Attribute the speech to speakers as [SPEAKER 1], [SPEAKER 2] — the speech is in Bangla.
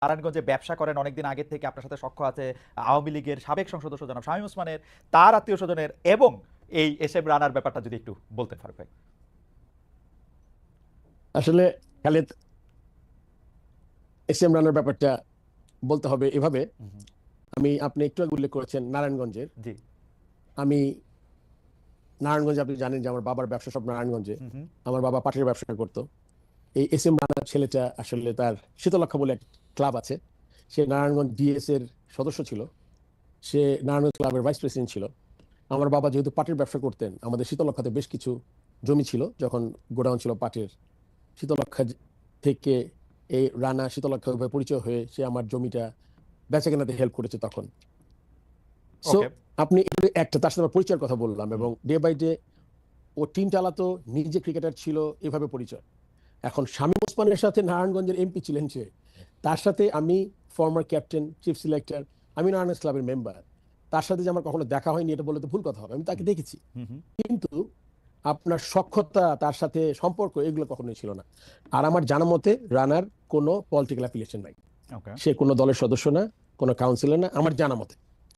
[SPEAKER 1] নারায়ণগঞ্জে ব্যবসা করেন অনেকদিন আগে থেকে, আপনার সাথে সখ্য আছে আওয়ামী লীগের সাবেক সংসদ সদস্য জনাব শামীম ওসমানের, তার আত্মীয় স্বজনের, এবং এই এস এম রানার ব্যাপারটা যদি একটু বলতেন ফারুক ভাই।
[SPEAKER 2] আসলে খালেদ, এস এম রানার ব্যাপারটা বলতে হবে এভাবে। আপনি একটু আগে উল্লেখ করেছেন নারায়ণগঞ্জের।
[SPEAKER 1] জি।
[SPEAKER 2] আমি নারায়ণগঞ্জে, আপনি জানেন যে আমার বাবার ব্যবসা সব নারায়ণগঞ্জে। আমার বাবা পাটের ব্যবসা করতো। এই এস এম রানার ছেলেটা আসলে তার শীতলক্ষা বলে এক ক্লাব আছে, সে নারায়ণগঞ্জ ডিএস এর সদস্য ছিল। সে নারায়ণগঞ্জ ক্লাবের ভাইস প্রেসিডেন্ট ছিল। আমার বাবা যেহেতু পাটের ব্যবসা করতেন, আমাদের শীতলক্ষাতে বেশ কিছু জমি ছিল যখন গোডাউন ছিল পাটের। শীতলক্ষা থেকে এই রানা শীতলক্ষা পরিচয় হয়ে সে আমার জমিটা বেচা কেনাতে হেল্প করেছে তখন। So
[SPEAKER 1] okay.
[SPEAKER 2] আপনি একটা তার সাথে আমার পরিচয়ের কথা বললাম, এবং ডে বাই ডে ও টিম চালাতো, নিজে ক্রিকেটার ছিল, এভাবে পরিচয়। এখন শামীম ওসমানের সাথে নারায়ণগঞ্জের এমপি ছিলেন সে, তার সাথে আমি ফর্মার ক্যাপ্টেন, চিফ সিলেক্টর, আমি নারায়ণগঞ্জ ক্লাবের মেম্বার। তার সাথে যে আমার কখনো দেখা হয়নি এটা বললে তো ভুল কথা হবে, আমি তাকে দেখেছি। কিন্তু আপনার সখ্যতা, তার সাথে সম্পর্ক, এগুলো কখনোই ছিল না। আর আমার জানা মতে রানার কোনো পলিটিক্যাল অ্যাফিলিয়েশন নাই,
[SPEAKER 1] ওকে।
[SPEAKER 2] সে কোনো দলের সদস্য না, কোনো কাউন্সিলর না, আমার জানা মতে।